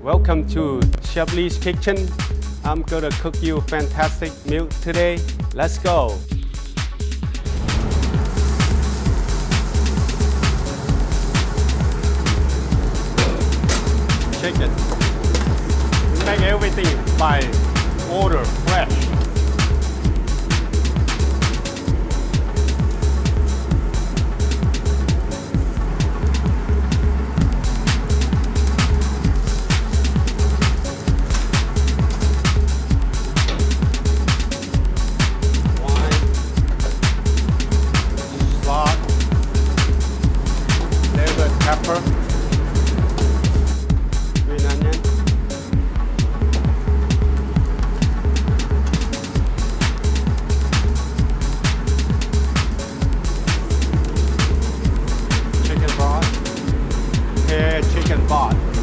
Welcome to Chef Lee's Kitchen. I'm gonna cook you a fantastic meal today. Let's go. Chicken. Make everything by order, fresh. Pepper, green onion, chicken broth, chicken broth.